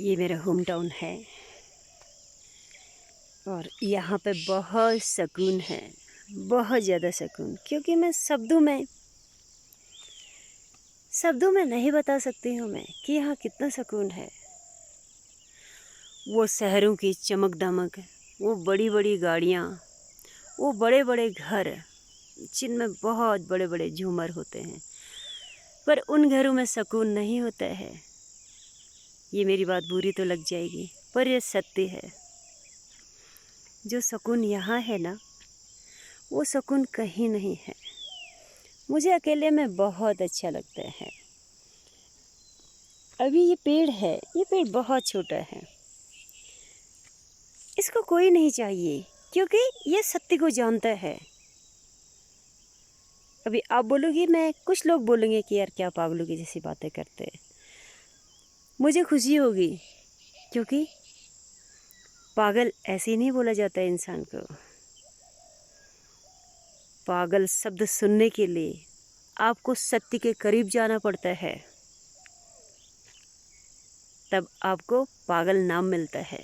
ये मेरा home town है और यहाँ पे बहुत सुकून है, बहुत ज़्यादा सुकून। क्योंकि मैं शब्दों में नहीं बता सकती हूँ मैं कि यहाँ कितना सुकून है। वो शहरों की चमक दमक, वो बड़ी बड़ी गाड़ियाँ, वो बड़े बड़े घर जिनमें बहुत बड़े बड़े झूमर होते हैं, पर उन घरों में सुकून नहीं होता है। ये मेरी बात बुरी तो लग जाएगी, पर यह सत्य है। जो सुकून यहाँ है ना, वो सुकून कहीं नहीं है। मुझे अकेले में बहुत अच्छा लगता है। अभी ये पेड़ बहुत छोटा है, इसको कोई नहीं चाहिए क्योंकि ये सत्य को जानता है। अभी आप बोलोगे, कुछ लोग बोलेंगे कि यार क्या पागलों की जैसी बातें करते हैं। मुझे खुशी होगी क्योंकि पागल ऐसे ही नहीं बोला जाता है इंसान को। पागल शब्द सुनने के लिए आपको सत्य के करीब जाना पड़ता है, तब आपको पागल नाम मिलता है।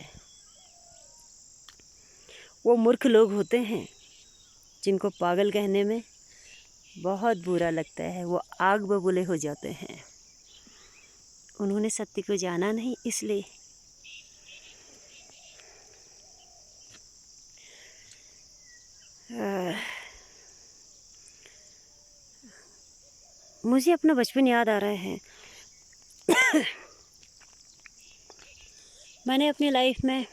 वो मूर्ख लोग होते हैं जिनको पागल कहने में बहुत बुरा लगता है, वो आग बबूले हो जाते हैं। उन्होंने सत्य को जाना नहीं, इसलिए। मुझे अपना बचपन याद आ रहा है। मैंने अपनी लाइफ में,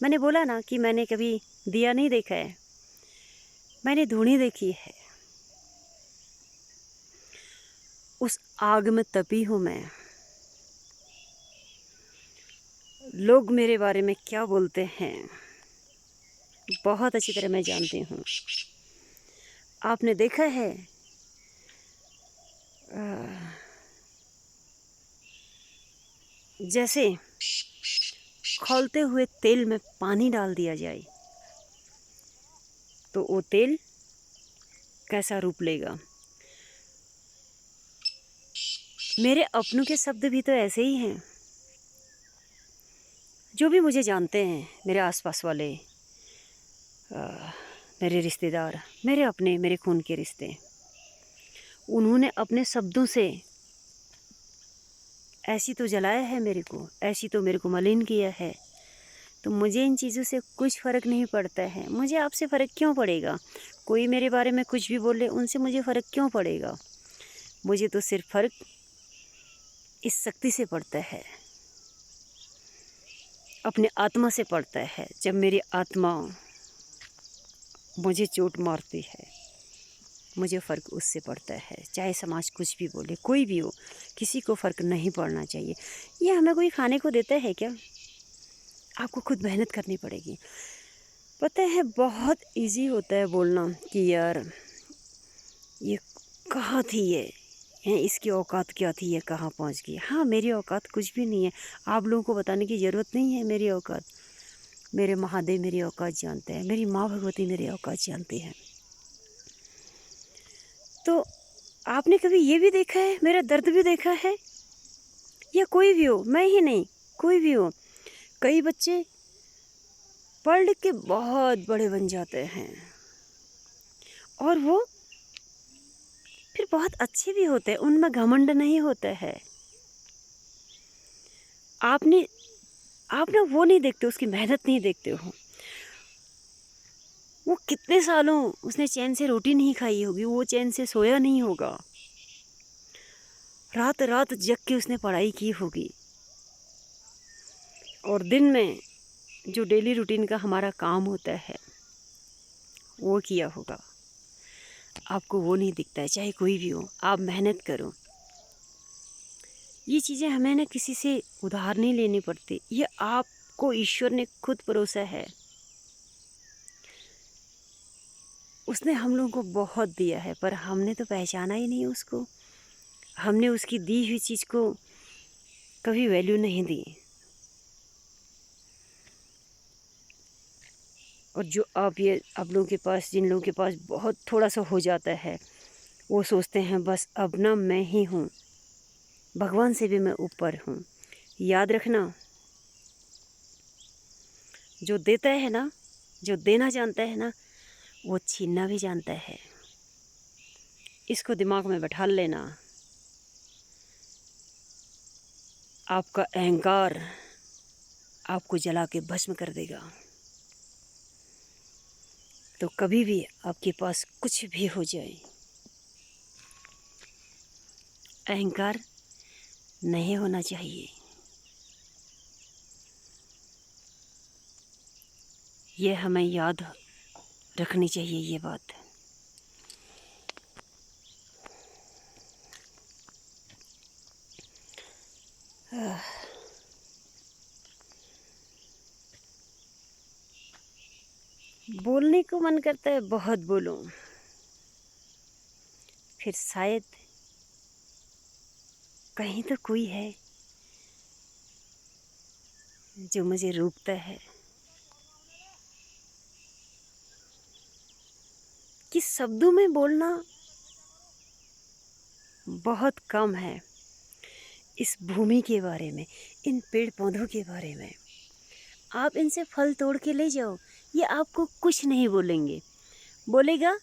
मैंने बोला ना कि मैंने कभी दिया नहीं देखा है, मैंने धूनी देखी है। उस आग में तपी हूँ मैं। लोग मेरे बारे में क्या बोलते हैं बहुत अच्छी तरह मैं जानती हूँ। आपने देखा है जैसे खौलते हुए तेल में पानी डाल दिया जाए तो वो तेल कैसा रूप लेगा। मेरे अपनों के शब्द भी तो ऐसे ही हैं। जो भी मुझे जानते हैं, मेरे आसपास वाले, मेरे रिश्तेदार, मेरे अपने, मेरे खून के रिश्ते, उन्होंने अपने शब्दों से ऐसी तो जलाया है मेरे को, ऐसी तो मेरे को मलिन किया है। तो मुझे इन चीज़ों से कुछ फ़र्क नहीं पड़ता है। मुझे आपसे फ़र्क क्यों पड़ेगा? कोई मेरे बारे में कुछ भी बोले, उनसे मुझे फ़र्क क्यों पड़ेगा? मुझे तो सिर्फ फ़र्क इस शक्ति से पड़ता है, अपने आत्मा से पड़ता है। जब मेरी आत्मा मुझे चोट मारती है, मुझे फ़र्क उससे पड़ता है। चाहे समाज कुछ भी बोले, कोई भी हो, किसी को फ़र्क नहीं पड़ना चाहिए। ये हमें कोई खाने को देता है क्या? आपको खुद मेहनत करनी पड़ेगी। पता है, बहुत इजी होता है बोलना कि यार ये कहाँ थी, ये इसकी औकात क्या थी, ये कहाँ पहुँच गई। हाँ, मेरी औकात कुछ भी नहीं है। आप लोगों को बताने की ज़रूरत नहीं है मेरी औकात। मेरे महादेव मेरी औकात जानते हैं, मेरी माँ भगवती मेरी औकात जानती हैं। तो आपने कभी ये भी देखा है, मेरा दर्द भी देखा है? या कोई भी हो, मैं ही नहीं, कोई भी हो, कई बच्चे पढ़ लिख के बहुत बड़े बन जाते हैं और वो फिर बहुत अच्छे भी होते हैं, उनमें घमंड नहीं होता है। आपने आप ना वो नहीं देखते, उसकी मेहनत नहीं देखते हो। वो कितने सालों उसने चैन से रोटी नहीं खाई होगी, वो चैन से सोया नहीं होगा, रात रात जग के उसने पढ़ाई की होगी, और दिन में जो डेली रूटीन का हमारा काम होता है वो किया होगा। आपको वो नहीं दिखता है। चाहे कोई भी हो, आप मेहनत करो। ये चीज़ें हमें ना किसी से उधार नहीं लेनी पड़ती, ये आपको ईश्वर ने खुद परोसा है। उसने हम लोगों को बहुत दिया है, पर हमने तो पहचाना ही नहीं उसको। हमने उसकी दी हुई चीज़ को कभी वैल्यू नहीं दी। और जो आप लोगों के पास, जिन लोगों के पास बहुत थोड़ा सा हो जाता है, वो सोचते हैं बस अब ना मैं ही हूँ, भगवान से भी मैं ऊपर हूँ। याद रखना, जो देता है ना, जो देना जानता है ना, वो छीनना भी जानता है। इसको दिमाग में बैठा लेना। आपका अहंकार आपको जला के भस्म कर देगा। तो कभी भी आपके पास कुछ भी हो जाए, अहंकार नहीं होना चाहिए। ये हमें याद रखनी चाहिए ये बात। बोलने को मन करता है, बहुत बोलूं, फिर शायद कहीं तो कोई है जो मुझे रोकता है कि शब्दों में बोलना बहुत कम है। इस भूमि के बारे में, इन पेड़ पौधों के बारे में आप इनसे फल तोड़ के ले जाओ, ये आपको कुछ नहीं बोलेंगे। बोलेगा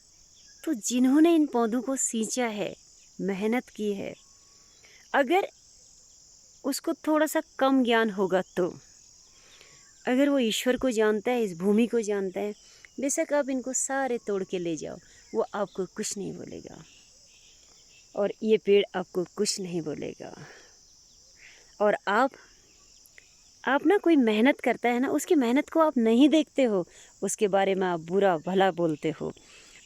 तो जिन्होंने इन पौधों को सींचा है, मेहनत की है। अगर उसको थोड़ा सा कम ज्ञान होगा तो, अगर वो ईश्वर को जानता है, इस भूमि को जानता है, बेशक आप इनको सारे तोड़ के ले जाओ, वो आपको कुछ नहीं बोलेगा। और ये पेड़ आपको कुछ नहीं बोलेगा। और आप ना, कोई मेहनत करता है ना, उसकी मेहनत को आप नहीं देखते हो, उसके बारे में आप बुरा भला बोलते हो।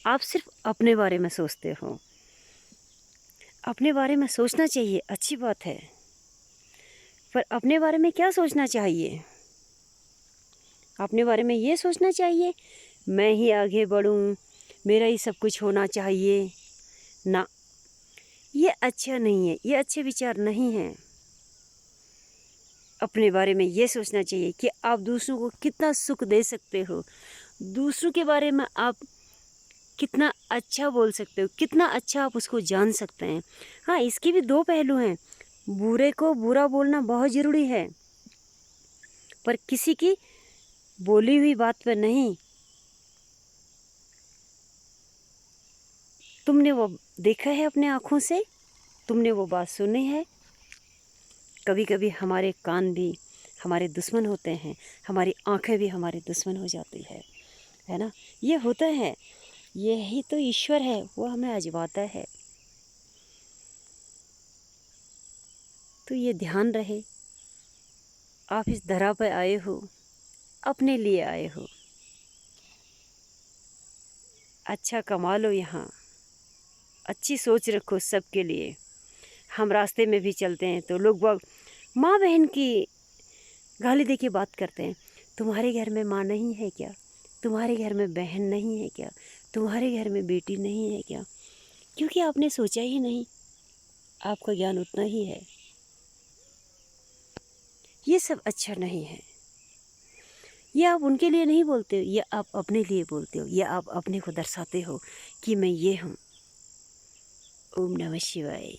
आप सिर्फ अपने बारे में सोचते हो। अपने बारे में सोचना चाहिए, अच्छी बात है, पर अपने बारे में क्या सोचना चाहिए? अपने बारे में ये सोचना चाहिए मैं ही आगे बढ़ूं, मेरा ही सब कुछ होना चाहिए ना। ये अच्छा नहीं है, ये अच्छे विचार नहीं हैं। अपने बारे में ये सोचना चाहिए कि आप दूसरों को कितना सुख दे सकते हो, दूसरों के बारे में आप कितना अच्छा बोल सकते हो, कितना अच्छा आप उसको जान सकते हैं। हाँ, इसके भी दो पहलू हैं। बुरे को बुरा बोलना बहुत ज़रूरी है, पर किसी की बोली हुई बात पर नहीं। तुमने वो देखा है अपने आँखों से, तुमने वो बात सुनी है। कभी कभी हमारे कान भी हमारे दुश्मन होते हैं, हमारी आँखें भी हमारे दुश्मन हो जाती है ना। ये होता है, यही तो ईश्वर है, वो हमें आजमाता है। तो ये ध्यान रहे, आप इस धरा पर आए हो, अपने लिए आए हो। अच्छा कमा लो यहाँ, अच्छी सोच रखो सबके लिए। हम रास्ते में भी चलते हैं तो लोग माँ बहन की गाली दे के बात करते हैं। तुम्हारे घर में माँ नहीं है क्या? तुम्हारे घर में बहन नहीं है क्या? तुम्हारे घर में बेटी नहीं है क्या? क्योंकि आपने सोचा ही नहीं, आपका ज्ञान उतना ही है। ये सब अच्छा नहीं है। ये आप उनके लिए नहीं बोलते हो, ये आप अपने लिए बोलते हो, ये आप अपने को दर्शाते हो कि मैं ये हूँ। ओम नमः शिवाय।